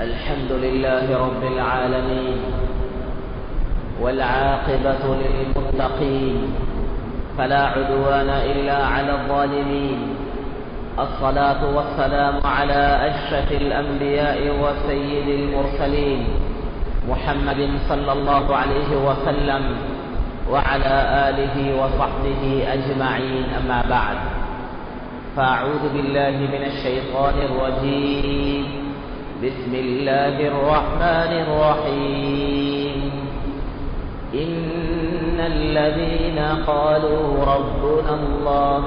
الحمد لله رب العالمين والعاقبة للمتقين فلا عدوان إلا على الظالمين. الصلاة والسلام على أشرف الأنبياء وسيد المرسلين محمد صلى الله عليه وسلم وعلى آله وصحبه أجمعين. أما بعد، فأعوذ بالله من الشيطان الرجيم. بسم الله الرحمن الرحيم. إن الذين قالوا ربنا الله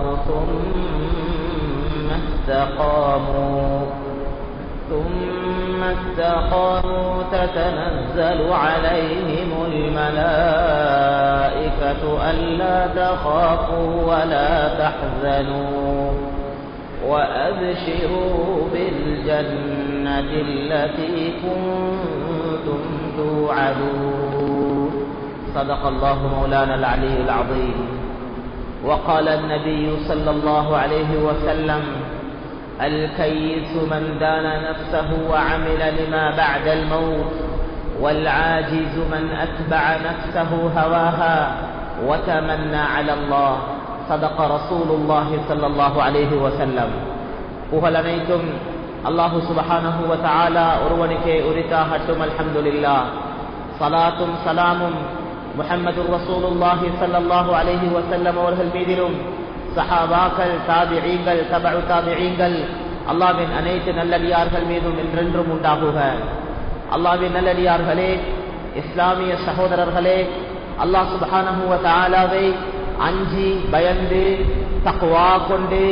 ثم استقاموا تتنزل عليهم الملائكة ألا تخافوا ولا تحزنوا وأبشروا بالجنة التي كنتم توعدون. صدق الله مولانا العلي العظيم. وقال النبي صلى الله عليه وسلم: الكيس من دان نفسه وعمل لما بعد الموت، والعاجز من أتبع نفسه هواها وتمنى على الله. صدق رسول الله صلى الله عليه وسلم. புகழனைத்தும் அல்லாஹு சுப்ஹானஹு வ தஆலா ஒருவனுக்கே உரித்தாகட்டும். அல்ஹம்துலில்லாஹ். ஸலாத்தும் ஸலாமும் முஹம்மதுர் ரசூலுல்லாஹி ஸல்லல்லாஹு அலைஹி வஸல்லம் அவர்கள் மீதிலும், சஹாபாக்கள், தாபிஈன்கள், தபஉ தாபிஈன்கள், அல்லாஹ்வின் அனைத்து நல்லடியார்கள் மீதும் என்றென்றும் உண்டாகுக. அல்லாஹ்வின் நல்லடியார்களே, இஸ்லாமிய சகோதரர்களே, அல்லாஹ் சுப்ஹானஹு வ தஆலாவை அஞ்சி பயந்து தக்வா கொண்டு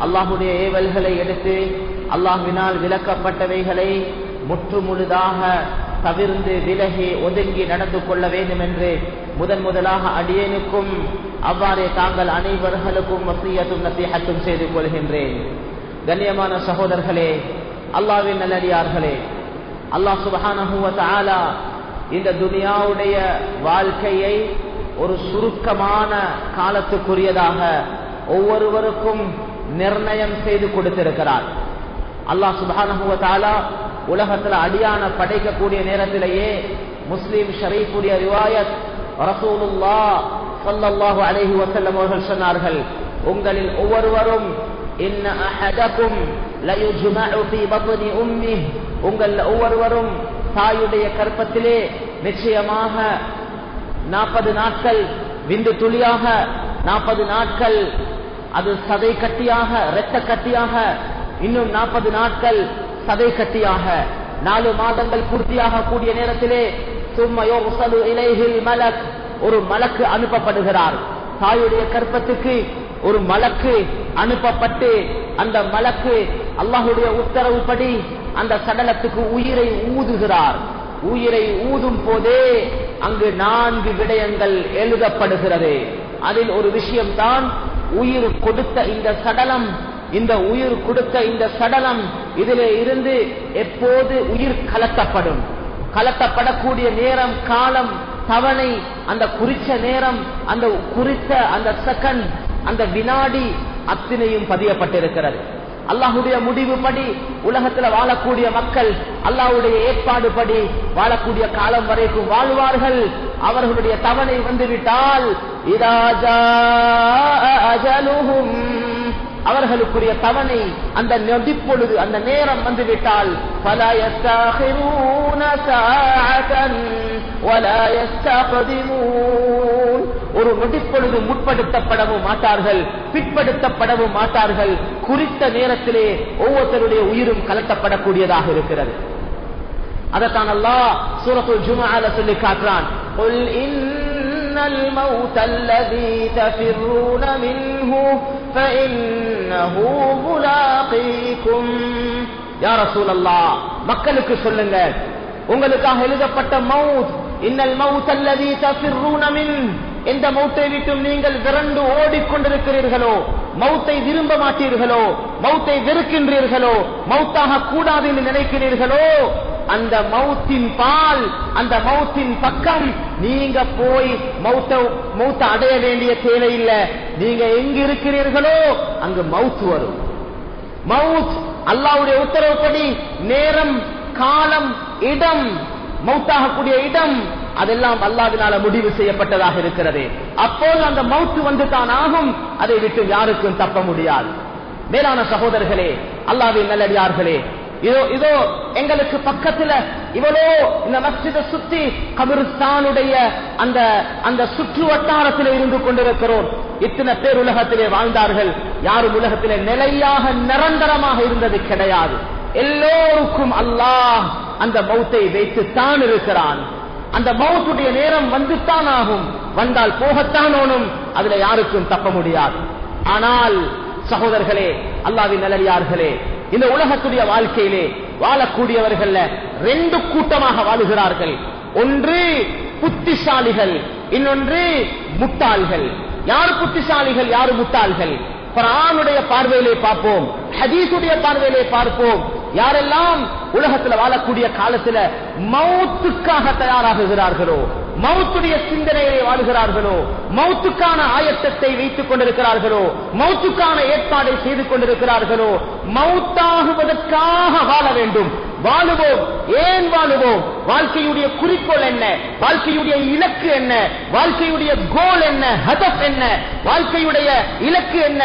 அல்லாஹுடைய ஏவல்களை எடுத்து அல்லாஹ்வினால் விலக்கப்பட்டவைகளை முற்றுமுழுதாக தவிர்ந்து விலகி ஒதுங்கி நடந்து கொள்ள வேண்டும் என்று முதலாக அடியேனுக்கும் அவ்வாறே தாங்கள் அனைவர்களுக்கும் வசியத்தும் நசீஹத்தும் செய்து கொள்கின்றேன். கண்ணியமான சகோதரர்களே, அல்லாஹ்வின் நல்லடியார்களே, அல்லாஹ் சுப்ஹானஹு வ தஆலா இந்த துனியாவுடைய வாழ்க்கையை ஒரு சுருக்கமான காலத்துக்குரியதாக ஒவ்வொருவருக்கும் நிர்ணயம் செய்து கொடுத்திருக்கிறார். அல்லாஹ் சுப்ஹானஹு வ தஆலா உலகத்தில் அடியான படைக்கக்கூடிய நேரத்திலேயே முஸ்லிம் ஷரீஃபுடைய ரிவாயத் ரசூலுல்லாஹ் ஸல்லல்லாஹு அலைஹி வஸல்லம் அவர்கள் சொன்னார்கள்: உங்களில் ஒவ்வொருவரும் இன்ன அஹதகும் லயுஜ்மஉ ஃபீ பத்னி உம்மிஹி, உங்கள் ஒவ்வொருவரும் தாயுடைய கர்ப்பத்திலே நிச்சயமாக 40 நாட்கள் விந்து துளியாக, 40 நாட்கள் அது சதை கட்டியாக, இரத்த கட்டியாக, இன்னும் 40 நாட்கள் சதை கட்டியாக, 4 மாதங்கள் பூர்த்தியாக கூடிய நேரத்திலே சும்ம யுர்ஸலு இலைஹில் மலக், ஒரு மலக்கு அனுப்பப்படுகிறார். தாயுடைய கர்ப்பத்துக்கு ஒரு மலக்கு அனுப்பப்பட்டு அந்த மலக்கு அல்லாஹ்வுடைய உத்தரவுப்படி அந்த சடலத்துக்கு உயிரை ஊதுகிறார். உயிரை ஊதும் போதே அங்கு 4 விடயங்கள் எழுதப்படுகிறது. அதில் ஒரு விஷயம்தான் உயிர் கொடுத்த இந்த சடலம். இந்த உயிர் கொடுத்த இந்த சடலம் இதிலே இருந்து எப்போது உயிர் கலட்டப்படக்கூடிய நேரம், காலம், தவணை, அந்த குறித்த நேரம், அந்த குறித்த அந்த செகண்ட், அந்த வினாடி அத்தனையும் பதியப்பட்டிருக்கிறது. அல்லாஹுடைய முடிவுபடி உலகத்தில் வாழக்கூடிய மக்கள் அல்லாஹ்வுடைய ஏற்பாடு படி வாழக்கூடிய காலம் வரைக்கும் வாழ்வார்கள். அவர்களுடைய தவணை வந்துவிட்டால் இதா ஜாஅ அஜலுஹும், அவர்களுக்குரிய தவணை, அந்த நொடிப்பொழுது, அந்த நேரம் வந்துவிட்டால் ஃபலா யஸ்தகிரூன ஸாஅதன் வலா யஸ்தக்திமூன், ஒரு நொடிப்பொழுது முற்படுத்தப்படவும் மாட்டார்கள், பிற்படுத்தப்படவும் மாட்டார்கள். குறித்த நேரத்திலே ஒவ்வொருத்தருடைய உயிரும் கலட்டப்படக்கூடியதாக இருக்கிறது. அதத்தான் அல்லாஹ் சூரத்துல் ஜும்ஆல சொல்லி காட்டுறான்: குல் இன்னல் மௌத அல்லதீ தஃபிரூன மின்ஹு ஃபஇன்னஹு முலாகீகும். யா ரசூலல்லாஹ், மக்களுக்கு சொல்லுங்க, உங்களுக்காக எழுதப்பட்ட மௌத், இன்னல் மௌத அல்லதீ தஃபிரூன மின், எந்த மௌத்தை விட்டும் நீங்கள் விரண்டு ஓடிக்கொண்டிருக்கிறீர்களோ, மௌத்தை விரும்ப மாட்டீர்களோ, மௌத்தை வெறுக்கின்றீர்களோ, மௌத்தாக கூடாது என்று நினைக்கிறீர்களோ, அந்த மௌத்தின் பால், அந்த மௌத்தின் பக்கம் நீங்க போய் மௌத்த அடைய வேண்டிய தேவையில்லை. நீங்க எங்க இருக்கிறீர்களோ அங்கு மௌத் வரும். மவுத் அல்லாஹ்வுடைய உத்தரவுப்படி நேரம் காலம், இடம், மௌத்தாகக்கூடிய இடம் அதெல்லாம் அல்லாஹ்வினால முடிவு செய்யப்பட்டதாக இருக்கிறது. அப்போது அந்த மௌத்து வந்து தான் ஆகும். அதை விட்டு யாருக்கும் தப்ப முடியாது. மேலான சகோதரர்களே, அல்லாஹ்வின் நல்லடியார்களே, இதோ எங்களுக்கு பக்கத்துல இவ்வளோ இந்த மஸ்ஜிதை சுத்தி கபிரிஸ்தானுடைய அந்த சுற்று வட்டாரத்தில் இருந்து கொண்டிருக்கிறோம். இத்தனை பேர் உலகத்திலே வாழ்ந்தார்கள். யாரும் உலகத்திலே நிலையாக நிரந்தரமாக இருந்தது கிடையாது. எல்லோருக்கும் அல்லாஹ் அந்த மௌத்தை வைத்துத்தான் இருக்கிறான். அந்த மௌத்துடைய நேரம் வந்துத்தான் ஆகும். வந்தால் போகத்தான் ஓனும். அதுல யாருக்கும் தப்ப முடியாது. ஆனால் சகோதரர்களே, அல்லாஹ்வின் நல்லடியார்களே, இந்த உலகத்துடைய வாழ்க்கையிலே வாழக்கூடியவர்கள் ரெண்டு கூட்டமாக வாழுகிறார்கள். ஒன்று புத்திசாலிகள், இன்னொன்று முட்டாள்கள். யார் புத்திசாலிகள், யார் முட்டாள்கள்? குர்ஆனுடைய பார்வையிலே பார்ப்போம், ஹதீஸுடைய பார்வையிலே பார்ப்போம். யாரெல்லாம் உலகத்தில் வாழக்கூடிய காலத்தில் மௌத்துக்காக தயாராகுகிறார்களோ, மௌத்துடைய சிந்தனையை வாழுகிறார்களோ, மௌத்துக்கான ஆயத்தத்தை வைத்துக் கொண்டிருக்கிறார்களோ, மௌத்துக்கான ஏற்பாடை செய்து கொண்டிருக்கிறார்களோ, மௌத்தாகுவதற்காக வாழ வேண்டும். வாழுவோம். ஏன் வாழுவோம்? வாழ்க்கையுடைய குறிக்கோள் என்ன? வாழ்க்கையுடைய இலக்கு என்ன? வாழ்க்கையுடைய கோல் என்ன? ஹதப் என்ன? வாழ்க்கையுடைய இலக்கு என்ன?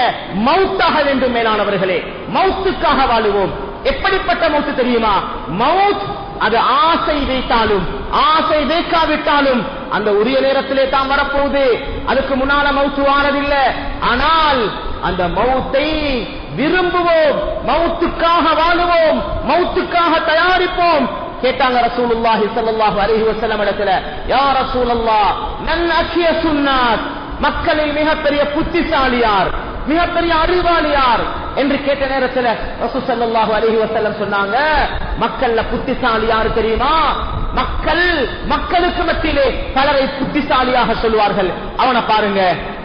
மௌத்தாக வேண்டும். மேலானவர்களே, மௌத்துக்காக வாழுவோம். எப்படிப்பட்ட மௌத்து தெரியுமா? மௌத் அது ஆசை வைத்தாலும் ஆசை வைக்காவிட்டாலும் அந்த உரிய நேரத்திலே தான் வரப்போகுது. அதுக்கு முன்னால மௌத்து வாரதில்லை. ஆனால் அந்த மௌத்தை விரும்புவோம், மௌத்துக்காக வாழுவோம், மௌத்துக்காக தயாரிப்போம். கேட்டாங்க ரசூலுல்லாஹி ஸல்லல்லாஹு அலைஹி வஸல்லம் இடத்துல, யா ரசூலல்லாஹ், மன் அக்யசுன் நாஸ், மக்களில் மிகப்பெரிய புத்திசாலியார், மிகப்பெரிய அறிவாளியார் என்று கேட்ட நேரத்தில் ரசூல் ஸல்லல்லாஹு அலைஹி வஸல்லம் சொன்னாங்க, மக்கள்ல புத்திசாலி யார் தெரியுமா? மக்களுக்கு மத்தியிலே பலரை புத்திசாலியாக சொல்வார்கள். அவனை பாருங்க,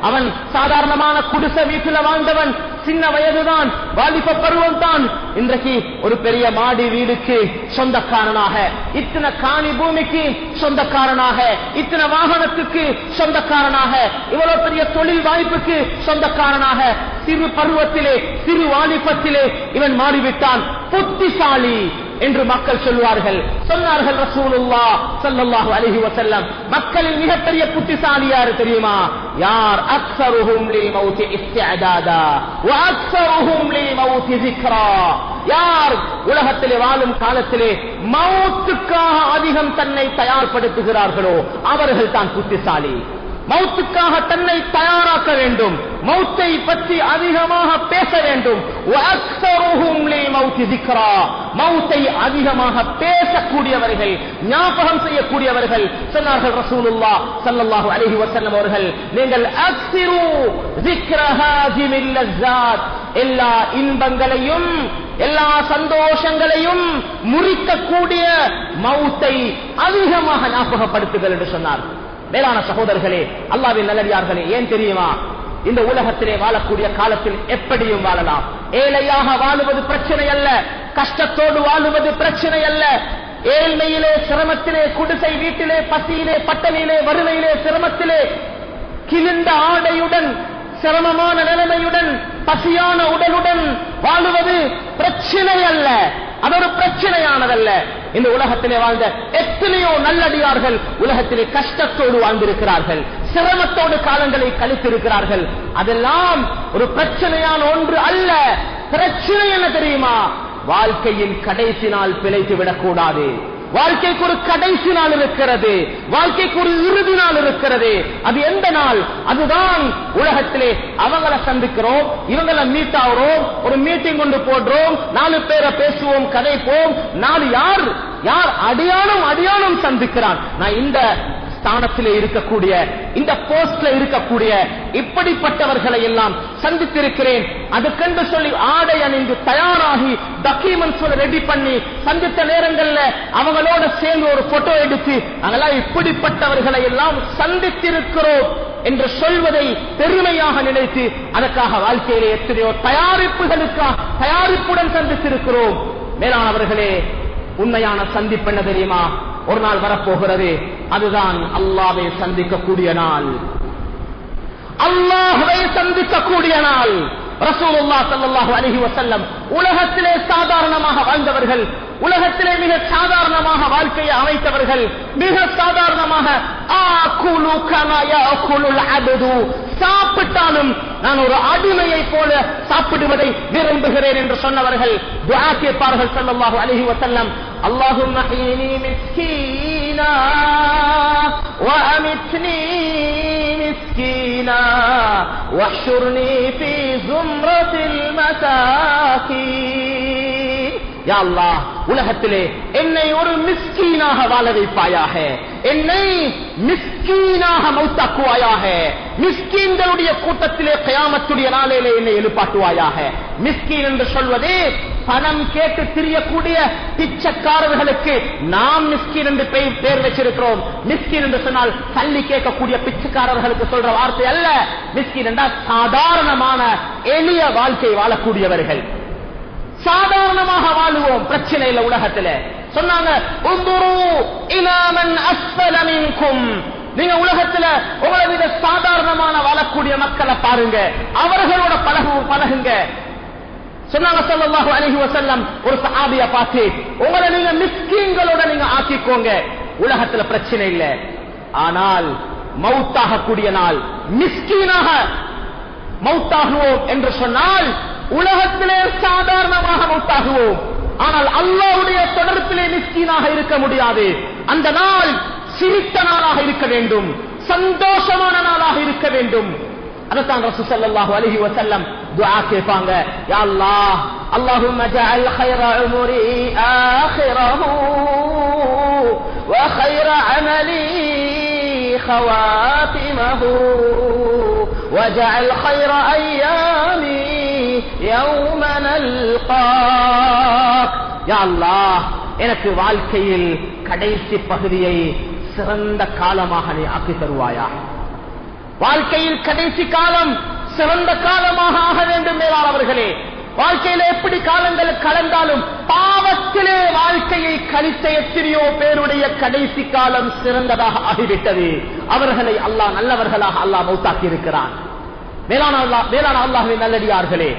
அவன் சாதாரணமான குடிசை வீட்டில் வாழ்ந்தவன், சின்ன வயதுதான், வாலிப பருவம் தான். இன்றைக்கு ஒரு பெரிய மாடி வீடுக்கு சொந்தக்காரனாக, இத்தனை காணி பூமிக்கு சொந்தக்காரனாக, இத்தனை வாகனத்துக்கு சொந்தக்காரனாக, இவ்வளவு பெரிய தொழில் வாய்ப்புக்கு சொந்தக்காரனாக சிறு பருவத்திலே, சிறு வாலிபத்திலே இவன் மாறிவிட்டான். புத்திசாலி என்று மக்கள் சொல்வார்கள். சொன்னார்கள் ரசூலுல்லாஹ் ஸல்லல்லாஹு அலைஹி வஸல்லம், மக்களில் மிகப்பெரிய புத்திசாலி யார் தெரியுமா? யார்? அக்ஸருஹும் லில் மௌத் இஸ்திஅதாதா வ அக்ஸருஹும் லில் மௌத் ஸிக்ரா. யார் உலகத்திலே வாழும் காலத்திலே மௌத்துக்காக அதிகம் தன்னை தயார்படுத்துகிறார்களோ அவர்கள் தான் புத்திசாலி. மௌத்துக்காக தன்னை தயாராக்க வேண்டும், மௌத்தை பற்றி அதிகமாக பேச வேண்டும். மௌத்தை அதிகமாக பேசக்கூடியவர்கள், ஞாபகம் செய்யக்கூடியவர்கள். சொன்னார்கள் ரசூலுல்லாஹ் ஸல்லல்லாஹு அலைஹி வஸல்லம் அவர்கள், நீங்கள் அக்ஸிரு ذிக்ர ஹாஜிமில் லஸ்ஸாத், எல்லா இன்பங்களையும் எல்லா சந்தோஷங்களையும் முறிக்கக்கூடிய மௌத்தை அதிகமாக ஞாபகப்படுத்துங்கள் என்று சொன்னார். மேலான சகோதரர்களே, அல்லாஹ்வின் நல்லடியார்களே, ஏன் தெரியுமா? இந்த உலகத்திலே வாழக்கூடிய காலத்தில் எப்படியும் வாழலாம். ஏழையாக வாழுவது பிரச்சனை அல்ல, கஷ்டத்தோடு வாழுவது பிரச்சனை அல்ல. ஏழ்மையிலே, சிரமத்திலே, குடிசை வீட்டிலே, பசியிலே, பட்டணியிலே, வறுமையிலே, சிரமத்திலே, கிழிந்த ஆடையுடன், சிரமமான நிலைமையுடன், பசியான உடலுடன் வாழுவது பிரச்சனை அல்ல. அது ஒரு பிரச்சனையானதல்ல. இந்த உலகத்திலே வாழ்ந்த எத்தனையோ நல்லடியார்கள் உலகத்திலே கஷ்டத்தோடு வாழ்ந்திருக்கிறார்கள், சிரமத்தோடு காலங்களை கழித்திருக்கிறார்கள். அதெல்லாம் ஒரு பிரச்சனையான ஒன்று அல்ல. பிரச்சனை என்ன தெரியுமா? வாழ்க்கையின் கடைசி நாள் பிழைத்து விடக்கூடாது. வாழ்க்கைக்கு ஒரு கடைசி நாள் இருக்கிறது, வாழ்க்கைக்கு ஒரு இறுதி நாள் இருக்கிறது. அது எந்த நாள்? அதுதான் உலகத்திலே அவங்களை சந்திக்கிறோம், இவங்களை மீட் ஆகிறோம், ஒரு மீட்டிங் கொண்டு போடுறோம், 4 பேரை பேசுவோம், கதைப்போம். நாலு யார் அடையாளம் சந்திக்கிறான். நான் இந்த ஸ்தானத்திலே இருக்கக்கூடிய, இந்த போஸ்ட்ல இருக்கக்கூடிய இப்படிப்பட்டவர்களை எல்லாம் சந்தித்திருக்கிறேன். அதுக்கென்று சொல்லி ஆடை அணிந்து தயாராகி டாக்குமெண்ட்ஸ் ரெடி பண்ணி சந்தித்த நேரங்கள்ல அவங்களோட சேர்ந்து ஒரு போட்டோ எடுத்து நாங்கெல்லாம் இப்படிப்பட்டவர்களை எல்லாம் சந்தித்திருக்கிறோம் என்று சொல்வதை பெருமையாக நினைத்து அதற்காக வாழ்க்கையிலே எத்தனையோ தயாரிப்புடன் சந்தித்திருக்கிறோம். மேலானவர்களே, உண்மையான சந்திப்பு என்ன தெரியுமா? ஒரு நாள் வரப்போகிறது. அதுதான் அல்லாஹ்வை சந்திக்கக்கூடிய நாள். அல்லாஹ்வை சந்திக்கக்கூடிய நாள். ரசூலுல்லாஹ் ஸல்லல்லாஹு அலைஹி வஸல்லம் உலகத்திலே சாதாரணமாக வாழ்ந்தவர்கள், உலகத்திலே மிக சாதாரணமாக வாழ்க்கையை அமைத்தவர்கள், மிக சாதாரணமாக ஆகுலு கமா யாகுலுல் அப்து, சாப்பிட்டாலும் நான் ஒரு அடிமையை போல சாப்பிடுவதை விரும்புகிறேன் என்று சொன்னவர்கள் துஆ கேட்பார்கள் ஸல்லல்லாஹு அலைஹி வஸல்லம். அல்லாஹும்ம ஹீனி மிஸ்கீனா வ அமித்னி மிஸ்கீனா வஹ்ஷுர்னி ஃபீ ஸும்ரத்தில் மசாகீன். யா அல்லாஹ், உலகத்திலே என்னை ஒரு மிஸ்கீனாக வாழ வைப்பாயாக, என்னை மிஸ்கீனாக மௌத்தாக்குவாயாக, மிஸ்கீன்களுடைய கூட்டத்திலே கியாமத்துடைய நாளிலே என்னை எழுப்பாட்டுவாயாக. மிஸ்கீன் என்று சொல்வது பணம் கேட்டு திரியக்கூடிய பிச்சைக்காரர்களுக்கு நாம் மிஸ்கீன் என்று பெயர் வச்சிருக்கிறோம். மிஸ்கீன் என்று சொன்னால் தள்ளி கேட்கக்கூடிய பிச்சைக்காரர்களுக்கு சொல்ற வார்த்தை அல்ல. மிஸ்கீன் என்றால் சாதாரணமான எளிய வாழ்க்கை வாழக்கூடியவர்கள். சாதாரணமாக வாழுவோம், பிரச்சனை இல்ல. உலகத்துல சொன்னாங்க உந்துரு இலா மன் அஸ்ஃபல மின்கும், நீங்க உலகத்துல உங்களை விட சாதாரணமான வாழக்கூடிய மக்களை பாருங்க, அவர்களோட பழகுங்க. சொன்னாங்க ஸல்லல்லாஹு அலைஹி வஸல்லம் ஒரு சஹாபியை பார்த்து, உங்களை நீங்க மிஸ்கீன்களோட நீங்க ஆக்கிக்கோங்க, உலகத்துல பிரச்சனை இல்ல. ஆனால் மௌத்தாக கூடிய நாள் மிஸ்கீனாக மௌத்தாகுவோம் என்று சொன்னால் உலகத்திலே சாதாரணமாக மௌத்தாகுவோம். ஆனால் அல்லாஹ்வுடைய தொடர்பிலே மிஸ்கீனாக இருக்க முடியாது. அந்த நாள் சிரித்த நாளாக இருக்க வேண்டும், சந்தோஷமான நாளாக இருக்க வேண்டும். அதத்தான் ரசூல் ஸல்லல்லாஹு அலைஹி வஸல்லம் துஆ கேட்பாங்க. யா அல்லாஹ், அல்லாஹும்ம ஜஅல் கைர உம்ரி ஆখিরাஹு வ கைர அமலி خواتمه وجعل خير ايامي يوم نلقاك. யா அல்லாஹ், எனக்கு வாழ்க்கையில் கடைசி பகுதியை சிறந்த காலமாக நீ ஆக்கி தருவாயா. வாழ்க்கையில் கடைசி காலம் சிறந்த காலமாக ஆக வேண்டும். மேலாளவர்களே, வாழ்க்கையில எப்படி காலங்கள் கலந்தாலும் பாவத்திலே வாழ்க்கையை கழித்த எத்தனையோ பேருடைய கடைசி காலம் சிறந்ததாக ஆகிவிட்டது. அவர்களை அல்லாஹ் நல்லவர்களாக அல்லாஹ் மௌத்தாக்கி இருக்கிறான். மேலான அல்லாஹ்வின் நல்லடியார்களே,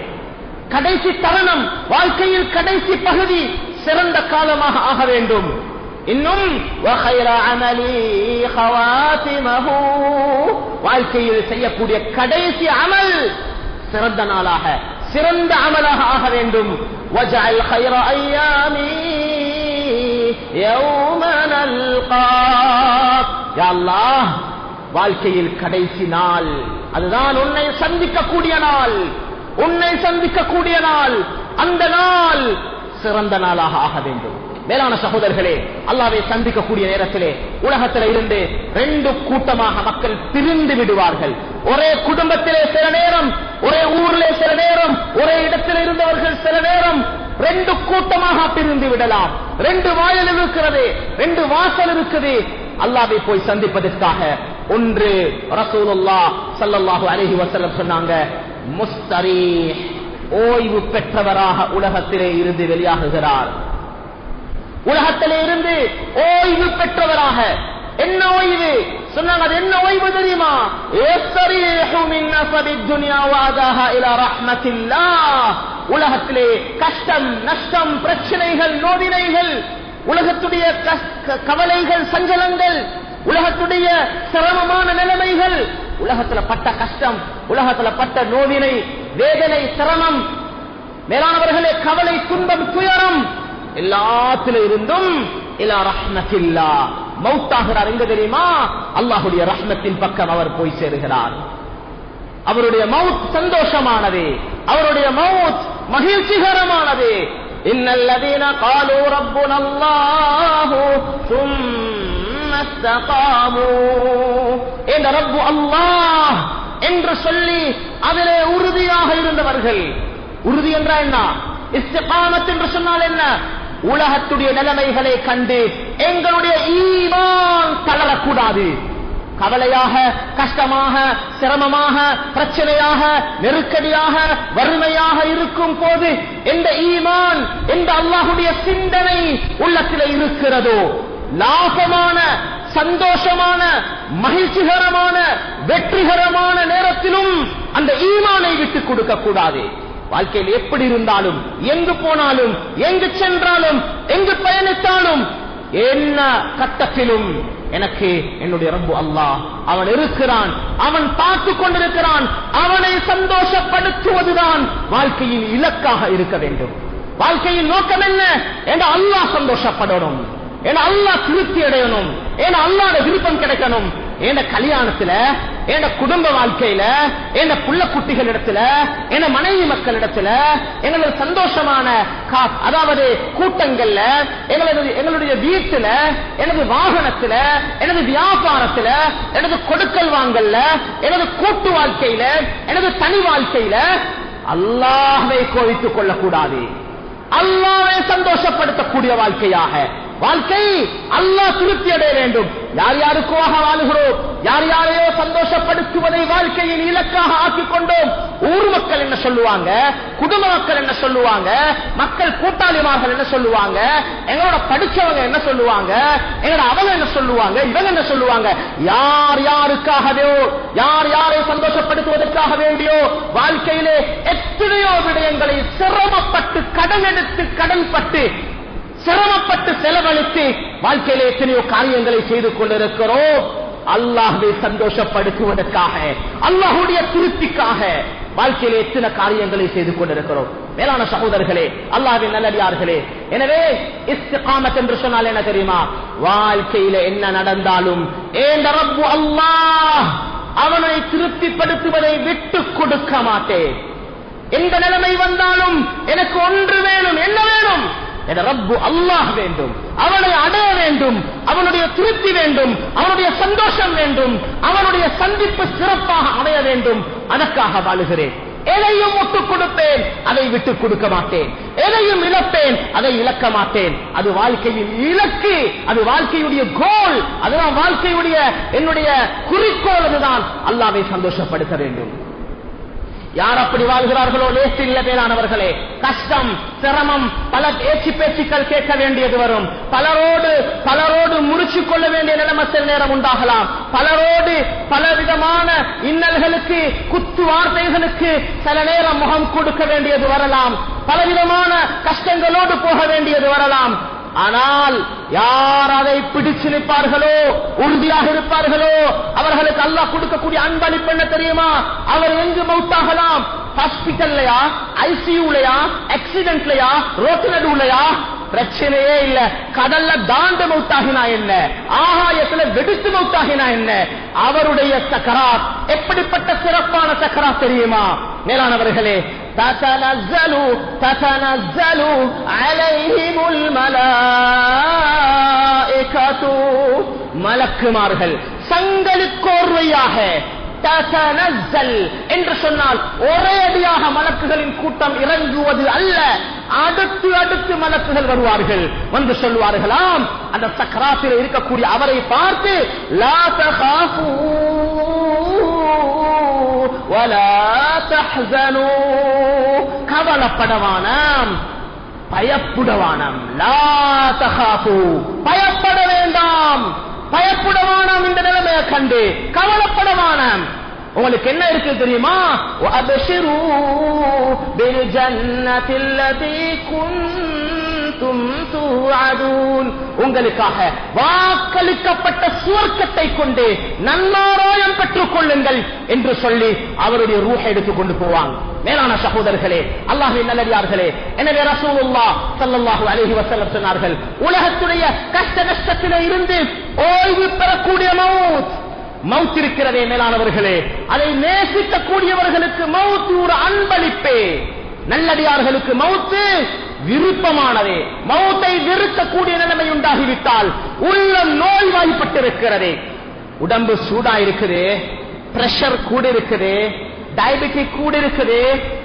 கடைசி தருணம், வாழ்க்கையில் கடைசி பகுதி சிறந்த காலமாக ஆக வேண்டும். இன்னும் வாழ்க்கையில் செய்யக்கூடிய கடைசி அமல் சிறந்த நாளாக, சிறந்த அமலாக ஆக வேண்டும். وَجَعَلْ خَيْرَ أَيَّامِي يَوْمَ نَلْقَاكَ. யா அல்லாஹ், வாழ்க்கையில் கடைசி நாள் அதுதான் உன்னை சந்திக்கக்கூடிய நாள், உன்னை சந்திக்கக்கூடிய நாள். அந்த நாள் சிறந்த நாளாக ஆக வேண்டும். மேலான சகோதரர்களே, அல்லாஹ்வை சந்திக்கக்கூடிய நேரத்திலே உலகத்தில் இருந்து ரெண்டு கூட்டமாக மக்கள் பிரிந்து விடுவார்கள். ஒரே குடும்பத்திலே சில நேரம், ஒரே ஊரிலே சில நேரம், ஒரே இடத்தில் இருந்தவர்கள் சில நேரம் ரெண்டு கூட்டமாக பிரிந்து விடலாம். ரெண்டு வாயில் இருக்கிறது, ரெண்டு வாசல் இருக்குது அல்லாஹ்வை போய் சந்திப்பதற்காக. ஒன்று ரசூலுல்லாஹ் ஸல்லல்லாஹு அலைஹி வஸல்லம் சொன்னாங்க, முஸ்தரீஹ், ஓய்வு பெற்றவராக உலகத்திலே இருந்து வெளியாகுகிறார். உலகத்திலே இருந்து ஓய்வு பெற்றவராக. என்ன ஓய்வு சொன்னாங்க? அது என்ன ஓய்வு தெரியுமா? யஸ்தரீஹு மின் நஸபித் துன்யா வஅதாஹா இலா ரஹ்மத்தில்லாஹ். உலகத்திலே கஷ்டம், நஷ்டம், பிரச்சனைகள், நோவினைகள், உலகத்துடைய கவலைகள், சஞ்சலங்கள், உலகத்துடைய சிரமமான நிலைமைகள், உலகத்துல பட்ட கஷ்டம், உலகத்துல பட்ட நோவினை, வேதனை, சிரமம், மேலானவர்களே, கவலை, துன்பம், துயரம், எல்லாத்திலும் இருந்தும் இலா ரஹ்மத்தில்லாஹ் மௌத்தாகிறார். எங்க தெரியுமா? அல்லாஹ்வுடைய ரஹ்மத்தின் பக்கம் அவர் போய் சேருகிறார். அவருடைய மௌத் சந்தோஷமானது, அவருடைய மௌத் மகிழ்ச்சிகரமானது. இன்னல்லதீன காலூ ரப்புனல்லாஹு சும்ம இஸ்தகாமூ, இந்த ரப்பு அல்லாஹ் என்று சொல்லி அதிலே உறுதியாக இருந்தவர்கள். உறுதி என்றால் என்ன? இஸ்திகாமத் என்று சொன்னால் என்ன? உலகத்துடைய நிலைமைகளை கண்டு எங்களுடைய ஈமான் தளரக்கூடாது. கவலையாக, கஷ்டமாக, சிரமமாக, பிரச்சனையாக, நெருக்கடியாக, வறுமையாக இருக்கும் போது எந்த ஈமான், எந்த அல்லாஹ்வுடைய சிந்தனை உள்ளத்தில் இருக்கிறதோ, லாபமான, சந்தோஷமான, மகிழ்ச்சிகரமான, வெற்றிகரமான நேரத்திலும் அந்த ஈமானை விட்டுக் கொடுக்க கூடாது. வாழ்க்கையில் எப்படி இருந்தாலும், எங்கு போனாலும், எங்கு சென்றாலும், எங்கு பயணித்தாலும், என்ன கட்டத்திலும் எனக்கு என்னுடைய ரப்பு அல்லாஹ் அவன் இருக்கிறான், அவன் பார்த்துக் கொண்டிருக்கிறான். அவனை சந்தோஷப்படுத்துவதுதான் வாழ்க்கையின் இலக்காக இருக்க வேண்டும். வாழ்க்கையின் நோக்கம் என்ன? என்ற அல்லாஹ் சந்தோஷப்படணும், என அல்லாஹ் திருப்தி அடையணும், என அல்லாஹ்வுடைய விருப்பம் கிடைக்கணும். என் கல்யாணத்துல, என் குடும்ப வாழ்க்கையில, என் புள்ள குட்டிகள் இடத்துல, என் மனைவி மக்கள் இடத்துல, எங்களது சந்தோஷமான அதாவது கூட்டங்கள்ல, எங்களுடைய வீட்டுல, எனது வாகனத்துல, எனது வியாபாரத்துல, எனது கொடுக்கல் வாங்கல்ல, எனது கூட்டு வாழ்க்கையில, எனது தனி வாழ்க்கையில அல்லாஹ்வை கோவித்துக் கொள்ளக்கூடாது. அல்லாஹ்வை சந்தோஷப்படுத்தக்கூடிய வாழ்க்கையாக வாழ்க்கை அல்லாஹ் திருப்தி அடைய வேண்டும். யார் யாருக்காக வாழுகிறோம், யார் யாரையோ சந்தோஷப்படுத்துவதை வாழ்க்கையின் இலக்காக ஆக்கிக் கொண்டோம். ஊர் மக்கள் என்ன சொல்லுவாங்க, குடும்ப மக்கள் என்ன சொல்லுவாங்க, மக்கள் கூட்டாளிமார்கள் என்ன சொல்லுவாங்க, எங்களோட படிச்சவங்க என்ன சொல்லுவாங்க, எங்களோட அவங்க என்ன சொல்லுவாங்க, இவங்க என்ன சொல்லுவாங்க, யார் யாருக்காகவோ, யார் யாரை சந்தோஷப்படுத்துவதற்காக வேண்டியோ வாழ்க்கையிலே எத்தனையோ விடயங்களை சிரமப்பட்டு கடன் எடுத்து கடன்பட்டு சிரமப்பட்டு செலவழித்து வாழ்க்கையிலே எத்தனையோ காரியங்களை செய்து கொண்டிருக்கிறோம். அல்லாஹ்வை சந்தோஷப்படுத்துவதற்காக, அல்லாஹ்வுடைய திருப்திக்காக வாழ்க்கையிலே எத்தனை காரியங்களை செய்து கொண்டிருக்கிறோம். மேலான சகோதரர்களே, அல்லாஹ்வின் நல்லடியார்களே, எனவே இஸ்திகாமத் என்று சொன்னால் என்ன தெரியுமா? வாழ்க்கையில என்ன நடந்தாலும் ஏன் ரப்பு அல்லாஹ் அவனை திருப்திப்படுத்துவதை விட்டு கொடுக்க மாட்டேன். எந்த நிலைமை வந்தாலும் எனக்கு ஒன்று வேணும். என்ன வேணும்? என் ரப்பு அல்லாஹ் வேண்டும், அவனை அடைய வேண்டும், அவனுடைய திருப்தி வேண்டும், அவனுடைய சந்தோஷம் வேண்டும், அவனுடைய சந்திப்பு சிறப்பாக அமைய வேண்டும். அதற்காக வாழுகிறேன். எதையும் விட்டுக் கொடுப்பேன், அதை விட்டுக் கொடுக்க மாட்டேன். எதையும் இழப்பேன், அதை இழக்க மாட்டேன். அது வாழ்க்கையின் இலக்கு, அது வாழ்க்கையுடைய கோல், அதுதான் வாழ்க்கையுடைய என்னுடைய குறிக்கோள். அதுதான் அல்லாஹ்வை சந்தோஷப்படுத்த வேண்டும். யார் அப்படி வாழ்கிறார்களோ லேசு இல்ல. மேலானவர்களே, கஷ்டம், சிரமம், பல பேச்சு பேச்சுக்கள் கேட்க வேண்டியது வரும். பலரோடு முறிச்சு கொள்ள வேண்டிய நிலைமை சில நேரம் உண்டாகலாம். பலரோடு பலவிதமான இன்னல்களுக்கு, குத்து வார்த்தைகளுக்கு சில நேரம் முகம் கொடுக்க வேண்டியது வரலாம். பலவிதமான கஷ்டங்களோடு போக வேண்டியது வரலாம். ஆனால் யார் அதை பிடிச்சு நிற்பார்களோ, உறுதியாக இருப்பார்களோ, அவர்களுக்கு அல்லாஹ் கொடுக்கக்கூடிய அன்பளிப்பு என்ன தெரியுமா? அவர் எங்கு மௌத்தாகலாம், ஹாஸ்பிட்டல்லையா, ஐசியூலையா, ஆக்சிடென்ட்லையா, ரோட்டு நடுவுலையா, பிரச்சனையே இல்ல. கடல்ல தாண்டு மௌத்தாகினா என்ன, ஆகாயத்துல வெடித்து மௌத்தாகினா என்ன, அவருடைய சக்கராத் எப்படிப்பட்ட சிறப்பான சக்கராத் தெரியுமா? மேலானவர்களே, تتنزل عليهم الملائكة மலக்குமார்கள் சங்கலிக்கோர்வையாக ததனஸ்ஸல் என்று சொன்னால் ஒரே அடியாக மலக்குகளின் கூட்டம் இறங்குவது அல்ல, அடுத்து அடுத்து மலக்குகள் வருவார்கள். வந்து சொல்வார்களாம் அந்த சக்கராத்தில் இருக்கக்கூடிய அவரை பார்த்து, லா தகாஃபூ வலா தஹ்ஸனூ, கவலைப்படவானாம், பயப்படவானாம். லா தகாஃபூ, பயப்பட வேண்டாம், பயப்படவானாம். இந்த நிலைமையை கண்டு கவலைப்படவானாம். உங்களுக்கு என்ன இருக்கு தெரியுமா? வஅப்ஷிரு பில் ஜன்னத்தில் லதி குன்தும் துஅதுன், உங்களுக்காக வாக்களிக்கப்பட்ட சுவர்க்கத்தை கொண்டு நன்மாராயம் பெற்றுக் கொள்ளுங்கள் என்று சொல்லி அவருடைய ரூஹை எடுத்துக் கொண்டு போவாங்க. மேலான சகோதரர்களே, அல்லாஹ்வின் நல்லடியார்களே, எனவே ரசூலுல்லாஹ் ஸல்லல்லாஹு அலைஹி வஸல்லம் சொன்னார்கள், உலகத்துடைய கஷ்ட நஷ்டத்திலே இருந்து ஓய்வு பெறக்கூடிய மவுத் இருக்கிறதே மேலானவர்களே, அதை நேசிக்கக்கூடியவர்களுக்கு மவுத் ஒரு அன்பளிப்பே. நல்லடியார்களுக்கு மவுத்து விருப்பமானதே. மவுத்தை வெறுக்கக்கூடிய நிலைமை உண்டாகிவிட்டால் உள்ளம் நோய்வாய்ப்பட்டிருக்கிறது, உடம்பு சூடா இருக்குது, பிரஷர் கூட இருக்குது, டயபெட்டிக் கூட இருக்குது,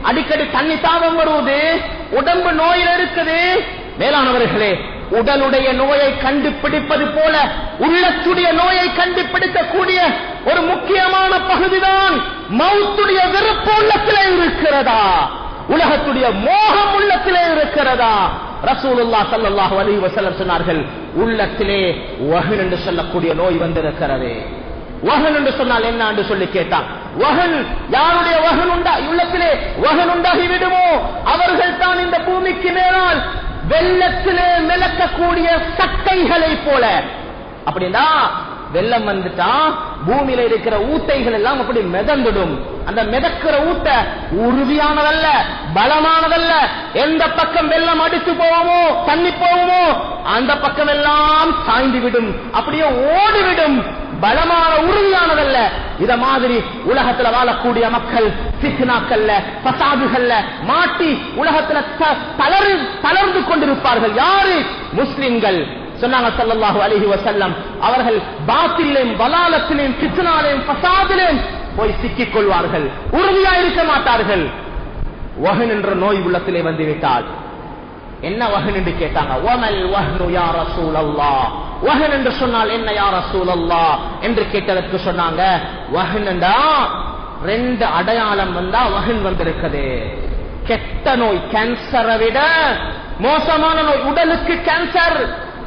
அடிக்கடி தண்ணி தாகம் வருவது, உடம்பு நோயில் இருக்குது. மேலானவர்களே, உடலுடைய நோயை கண்டுபிடிப்பது போல உள்ளத்துடைய நோயை கண்டுபிடிக்கக்கூடிய ஒரு முக்கியமான பகுதிதான் மவுத்துடைய வெறுப்பு உள்ளத்திலே இருக்கிறதா, உலகத்துடைய மோகம் உள்ளத்திலே இருக்கிறதா? ரசூலுல்லாஹ் ஸல்லல்லாஹு அலைஹி வஸல்லம் சொன்னார்கள், உள்ளத்திலே வஹன் என்று சொல்லக்கூடிய நோய் வந்திருக்கிறது. வஹன் என்று சொன்னால் என்ன என்று சொல்லி கேட்டான். வஹன், யாருடைய வஹன் உள்ளத்திலே வஹன் உண்டாகி விடுமோ அவர்கள் தான் இந்த பூமிக்கு மேலால் வெள்ளத்திலே மிதக்கக்கூடிய சக்கைகளை போல. அப்படின்னா வெள்ளம் வந்துட்டா பூமியில இருக்கிற ஊட்டைகள் எல்லாம் அப்படி மிதந்துடும். அந்த மிதக்கிற ஊட்ட உறுதியானதல்ல, பலமானதல்ல. எந்த பக்கம் வெள்ளம் அடித்து போவோமோ, தண்ணி போவோமோ, அந்த பக்கம் எல்லாம் சாய்ந்து விடும், அப்படியே ஓடிவிடும். பலமான உறுதியானதல்ல. இத மாதிரி உலகத்துல வாழக்கூடிய மக்கள் ஃபித்னாக்கள்ல, ஃபசாதுகள்ல மாட்டி உலகத்துல தளர்ந்து கொண்டிருப்பார்கள். யாரு? முஸ்லிம்கள். சொன்னாங்க ஸல்லல்லாஹு அலைஹி வஸல்லம், அவர்கள் பாத்திலையும் வலாலத்திலையும் ஃபித்னாலையும் ஃபசாதிலையும் போய் சிக்கிக் கொள்வார்கள், உறுதியா இருக்க மாட்டார்கள். வஹன் என்ற நோய் உள்ளத்திலே வந்துவிட்டால் என்ன வஹன் என்று கேட்டாங்க. வமல் வஹ்னு யா ரசூலல்லாஹ், வஹன் என்று சொன்னால் என்ன யா ரசூலல்லாஹ் என்று கேட்டதற்கு சொன்னாங்க, வஹன் என்றா ரெண்டு அடையாளம் வந்தா வஹன் வந்திருக்குது. கெட்ட நோய், கேன்சரை விட மோசமான நோய். உடலுக்கு கேன்சர்,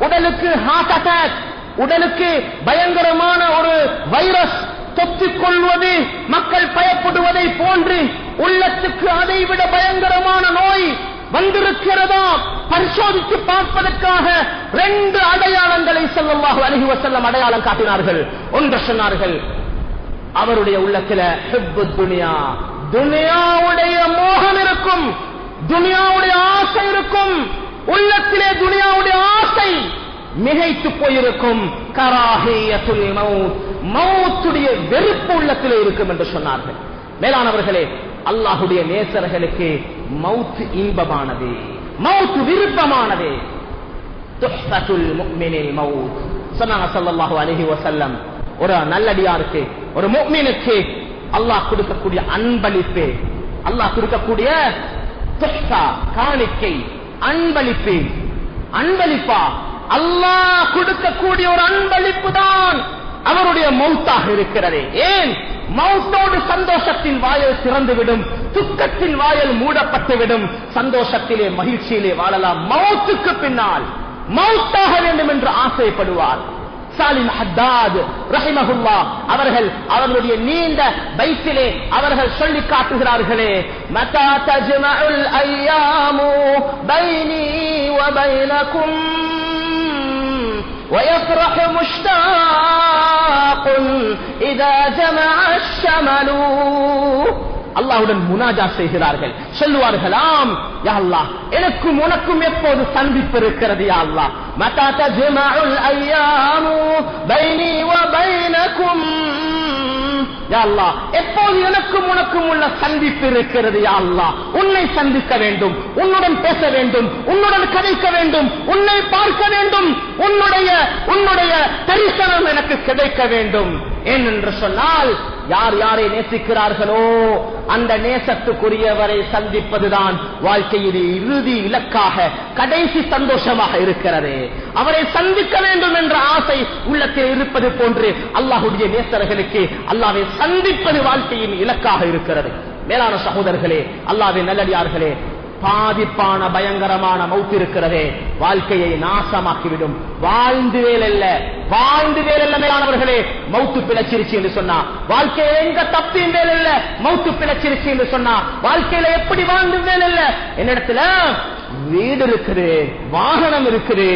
உடலுக்கு ஹார்ட் அட்டாக், உடலுக்கு பயங்கரமான ஒரு வைரஸ் தொற்றிக் கொள்வது, மக்கள் பயப்படுவதை போன்று உள்ளத்துக்கு அதை விட பயங்கரமான நோய் வந்திருக்கிறதா பரிசோதித்து பார்ப்பதற்காக ரெண்டு அடையாளங்களை ஸல்லல்லாஹு அலைஹி வஸல்லம் அடையாளம் காட்டினார்கள். ஒன்று சொன்னார்கள், அவருடைய உள்ளத்தில் ஹுப்பு துனியா, துனியாவுடைய மோகம் இருக்கும், துனியாவுடைய ஆசை இருக்கும். உள்ளத்திலே துனியாவுடைய ஆசை மிகைத்து போயிருக்கும். கராஹியத்துல் மௌத், மௌத்துடைய வெறுப்பு உள்ளத்திலே இருக்கும் என்று சொன்னார்கள். மேலானவர்களே, அல்லாஹ்வுடைய நேசர்களுக்கு மௌத் இன்பமானது, மௌத் விருப்பமானது. துஹ்ஃபத்துல் முஃமினில் மௌத் சொன்னாங்க ஸல்லல்லாஹு அலைஹி வஸல்லம். ஒரு நல்லடியாருக்கு, ஒரு முஃமினுக்கு அல்லாஹ் கொடுக்கக்கூடிய அன்பளிப்பு, அல்லாஹ் கொடுக்கக்கூடிய துஹ்ஃபா, காணிக்கை, அன்பளிப்பு. அன்பளிப்பா அல்லாஹ் கொடுக்கக்கூடிய ஒரு அன்பளிப்பு தான் அவருடைய மௌத்தாக இருக்கிறது. ஏன்? மௌத்தோடு சந்தோஷத்தின் வாயல் திறந்துவிடும், துக்கத்தின் வாயல் மூடப்பட்டுவிடும். சந்தோஷத்திலே மகிழ்ச்சியிலே வாழலாம். மௌத்துக்கு பின்னால் மௌத்தாக வேண்டும் என்று ஆசைப்படுவார். சாலிம் ஹத்தாத் ரஹிமஹுல்லாஹ் அவர்கள் அவர்களுடைய நீண்ட பைத்திலே அவர்கள் சொல்லி காட்டுகிறார்களே, மதா தஜ்மஉல் அய்யாமு பைனி வ பைனகும் ويفرح مشتاق إذا جمع الشمل. அல்லாஹ்வுடன் முனாஜா செய்கிறார்கள், சொல்லுவார்களாம், யா அல்லாஹ், எனக்கும் உனக்கும் எப்போது சந்திப்பு இருக்கிறது யா அல்லாஹ். மதா தஜ்மஉல் அய்யாமு பைனி வ பைனகும், யா அல்லாஹ், எப்போது எனக்கும் உனக்கும் உள்ள சந்திப்பு இருக்கிறது யா அல்லாஹ். உன்னை சந்திக்க வேண்டும், உன்னுடன் பேச வேண்டும், உன்னுடன் கதைக்க வேண்டும், உன்னை பார்க்க வேண்டும், உன்னுடைய தரிசனம் எனக்கு கிடைக்க வேண்டும். ஏனென்று சொன்னால் யார் யாரை நேசிக்கிறார்களோ அந்த நேசத்துக்குரியவரை சந்திப்பதுதான் வாழ்க்கையில் இறுதி இலக்காக, கடைசி சந்தோஷமாக இருக்கிறது. அவரை சந்திக்க வேண்டும் என்ற ஆசை உள்ளத்தில் இருப்பது போன்று அல்லாஹ்வுடைய நேசர்களுக்கு அல்லாஹ்வை சந்திப்பது வாழ்க்கையின் இலக்காக இருக்கிறது. மேலான சகோதரர்களே, அல்லாஹ்வின் நல்லடியார்களே, பாதிப்பான பயங்கரமான மௌத் இருக்கிறதே, வாழ்க்கையை நாசமாக்கிவிடும். வாழ்ந்து வேலல்ல மேலானவர்களே, மௌத்து பிழைச்சிருச்சு என்று சொன்னா, வாழ்க்கையில எங்க தப்பியும் வேலல்ல, மௌத்து பிழைச்சிருச்சு என்று சொன்னா, வாழ்க்கையில எப்படி வாழ்ந்து வேலல்ல. என்னிடத்துல வீடு இருக்குது, வாகனம் இருக்குது,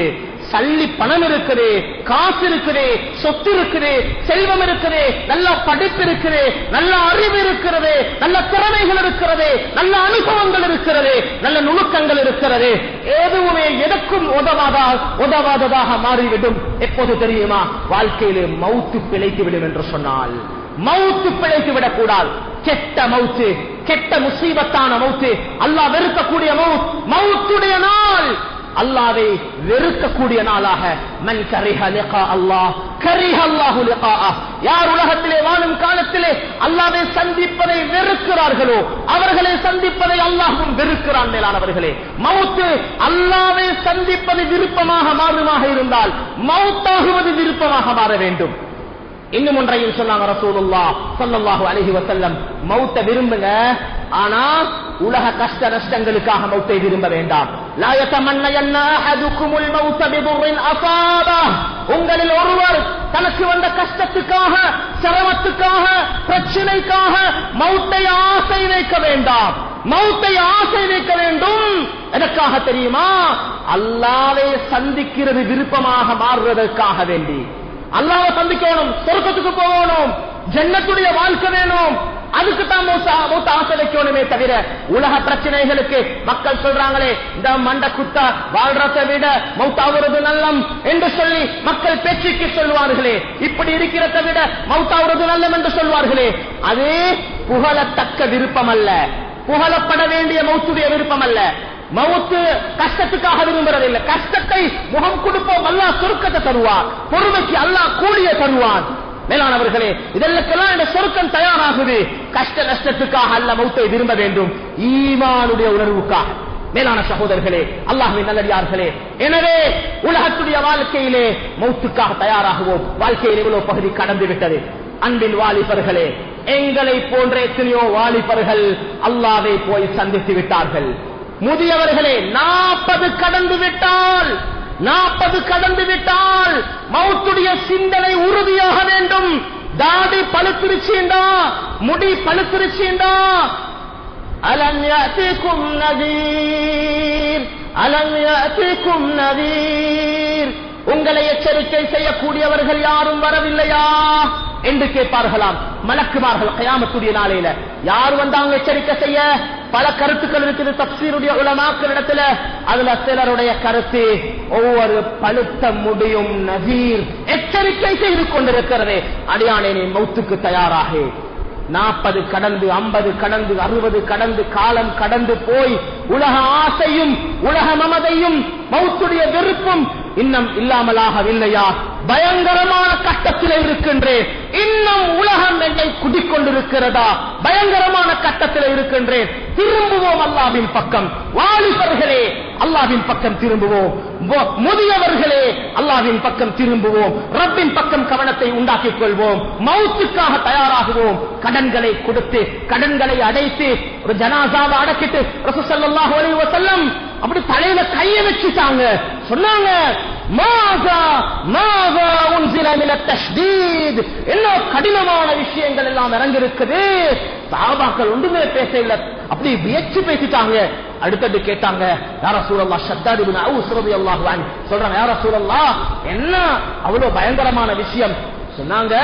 சல்லி பணம் இருக்குது, காசு இருக்குது, சொத்து இருக்குது, செல்வம் இருக்குது, நல்ல படிப்பு இருக்குது, நல்ல அறிவு இருக்கிறது, நல்ல திறமைகள் இருக்கிறது, நல்ல அனுபவங்கள் இருக்கிறது, நல்ல நுணுக்கங்கள் இருக்கிறது. எதுவுமே எதற்கும் உதவாததாக மாறிவிடும். எப்போது தெரியுமா? வாழ்க்கையிலே மௌத்து பிழைத்துவிடும் என்று சொன்னால். மௌத்து பிழைத்து விடக்கூடாது. கெட்ட மௌத்து, கெட்ட முசீபத்தான மௌத்து, அல்லாஹ் வெறுக்கக்கூடிய மௌத், மௌத்துடைய நாள் அல்லாஹ்வை வெறுக்கக்கூடிய நாளாக. மன் கரிஹ லிகா அல்லாஹ் கரிஹ அல்லாஹு லிகாஅஹ். யார் உலகத்திலே வாழும் காலத்திலே அல்லாஹ்வை சந்திப்பதை வெறுக்கிறார்களோ அவர்களை சந்திப்பதை அல்லாஹ்வும் வெறுக்கிறான். மேலானவர்களே, மௌத்து அல்லாஹ்வை சந்திப்பது விருப்பமாக மாறுமாக இருந்தால் மௌத்தாகுவது விருப்பமாக மாற வேண்டும். இன்னும் ஒன்றையும் சொன்னாங்க ரசூலுல்லாஹ் ஸல்லல்லாஹு அலைஹி வஸல்லம், மௌத்தை விரும்புங்க, ஆனா உலக கஷ்ட நஷ்டங்களுக்காக மௌத்தை விரும்ப வேண்டாம். லா யதமன்னயன்ன அஹதுகுமுல் மௌத பிதுர்ரின் அஸாபா. உங்களில் ஒருவர் தனக்கு வந்த கஷ்டத்துக்காக, சிரமத்துக்காக, பிரச்சனைக்காக மௌத்தை ஆசை வைக்க வேண்டாம். மௌத்தை ஆசை வைக்க வேண்டும். எதற்காக தெரியுமா? அல்லாஹ்வை சந்திக்கிறது விருப்பமாக மாறுவதற்காக வேண்டி. அல்லாஹ்வை சந்திக்கணும், சொர்க்கத்துக்கு போகணும், ஜன்னத்துடைய வாழ்க்கை வேணும். அதுக்கு தான் மௌத்த ஆசை வைக்கணுமே தவிர உலக பிரச்சனைகளுக்கு மக்கள் சொல்றாங்களே இந்த மண்ட குத்தா வாழ்றதை விட மௌத்தாவுறது நல்லம் என்று சொல்லி மக்கள் பேச்சுக்கு சொல்வார்களே, இப்படி இருக்கிறதை விட மௌத்தாவுறது நல்லம் என்று சொல்வார்களே, அது புகழத்தக்க விருப்பம் அல்ல, புகழப்பட வேண்டிய மௌத்துடைய விருப்பம் அல்ல. மவுத்து கஷ்டத்துக்காக விரும்புறதில்லை. கஷ்டத்தை முகம் கொடுப்போம், அல்லாஹ் சொர்க்கத்தை தருவார். பொறுமைக்கு அல்லாஹ் கூலிய தருவான். மேலானவர்களே, இதெல்லாம் இந்த சொர்க்கம் தயாராகுது. கஷ்ட நஷ்டத்துக்காக அல்ல மௌத்தை விரும்ப வேண்டும், ஈமானுடைய உணர்வுக்காக. மேலான சகோதரர்களே, அல்லாஹ்வின் நல்லடியார்களே, எனவே உலகத்துடைய வாழ்க்கையிலே மௌத்துக்காக தயாராகுவோம். வாழ்க்கையில் எவ்வளவு பகுதி கடந்து விட்டது. அன்பின் வாலிபர்களே, எங்களை போன்ற எத்தனையோ வாலிபர்கள் அல்லாஹ்வை போய் சந்தித்து விட்டார்கள். முதியவர்களே, 40 கடந்து விட்டால், 40 கடந்து விட்டால் மௌத்துடைய சிந்தனை உறுதியாக வேண்டும். தாடி பழுத்திருச்சீண்டா, முடி பழுத்திருச்சீண்டா, அலம் யஅதிகும் நதீர், அலம் யஅதிகும் நதீர், உங்களை எச்சரிக்கை செய்யக்கூடியவர்கள் யாரும் வரவில்லையா என்று கேட்பார்களாம் மலக்குமார்கள் கியாமத்துடைய நாளையில. யார் வந்தாங்க எச்சரிக்கை செய்ய? பல கருத்துக்கள் இருக்குது தஃசீருடைய உலமாக்களிடத்துல. அதுல சிலருடைய கருத்து, ஒவ்வொரு பழுத்த முடியும் நதீர் எச்சரிக்கை செய்து கொண்டிருக்கிறது, அடியானே நீ மௌத்துக்கு தயாராக. 40 கடந்து 50 கடந்து 60 கடந்து காலம் கடந்து போய் உலக ஆசையும் உலக மமதையும் மௌத்துடைய வெறுப்பும் இன்னும் இல்லாமலாகவில்லையா? பயங்கரமான கட்டத்தில் இருக்கின்றேன். இன்னும் உலகம் என்னை குடிக்கொண்டிருக்கிறதா? பயங்கரமான கட்டத்தில் இருக்கின்றேன். திரும்புவோம் அல்லாஹ்வின் பக்கம். வாலிபர்களே, அல்லாஹ்வின் பக்கம் திரும்புவோம். முதியவர்களே, அல்லாஹ்வின் பக்கம் திரும்புவோம். ரப்பின் பக்கம் கவனத்தை உண்டாக்கிக் கொள்வோம். மௌத்துக்காக தயாராகுவோம். கடன்களை கொடுத்து, கடன்களை அடைத்து, ஒரு ஜனாசாவை அடக்கிட்டு ரசூல் ஸல்லல்லாஹு அலைஹி வஸல்லம் அப்படி தலையில கையை வச்சுட்டாங்க. சொன்னாங்க, மாதா மாதா உன்சில மின தஷ்தீத், என்ன கடினமான விஷயங்கள் எல்லாம் இறங்கிருக்குது. சஹாபாக்கள் ஒன்றுமே பேச இல்லை, அப்படி வியச்சு பேசிட்டாங்க. அடுத்தது கேட்டாங்க, யா ரசூலல்லாஹ், ஷத்தாத் இப்னு அவ்ஸ் ரலியல்லாஹு அன்ஹு சொல்றாங்க, யா ரசூலல்லாஹ் என்ன அவ்வளவு பயங்கரமான விஷயம்? சொன்னாங்க,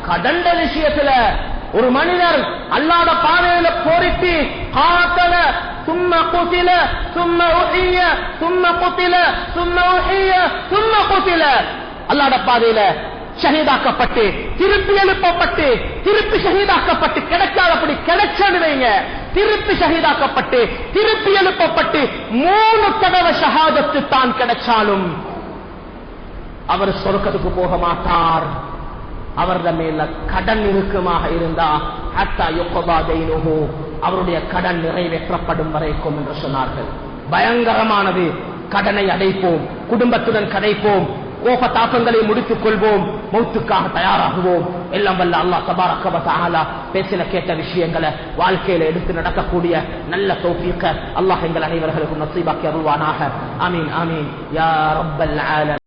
கடண்ட விஷயத்துல ஒரு மனிதர் அல்லாஹ்வுடைய பாதையில போரிட்டு காத்தல ثم قتل ثم أحيي ثم قتل ثم أحيي ثم قتل, அல்லாஹ்வுடைய பாதையில ஷஹீதாக்கப்பட்டு திருப்பி எழுப்பப்பட்டு திருப்பி ஷஹீதாக்கப்பட்டு கிடைக்காதபடி கிடைச்சது வைங்க, திருப்பி ஷஹீதாக்கப்பட்டு திருப்பி எழுப்பப்பட்டு 3 தடவை ஷஹாதத்து தான் கிடைச்சாலும் அவர் சொர்க்கத்துக்கு போக மாட்டார். அவரது மேல கடன் இருக்குமாக இருந்தா ஹத்தா யுக்பா தைனுஹு, அவருடைய கடன் நிறைவேற்றப்படும் வரைக்கும் என்று சொன்னார்கள். பயங்கரமானது. கடனை அடைப்போம், குடும்பத்துடன் கதைப்போம், கோப தாக்கங்களை முடித்துக் கொள்வோம், மௌத்துக்காக தயாராகுவோம். எல்லாம் வல்ல அல்லாஹ் தபாரக வ தஆலா பேசின கேட்ட விஷயங்களை வாழ்க்கையில எடுத்து நடக்கக்கூடிய நல்ல தௌஃபீக அல்லாஹ் எங்கள் அனைவர்களுக்கும் நசீபாக்கி அருள்வானாக. ஆமீன் ஆமீன் யா ரப்பல் ஆலமீன்.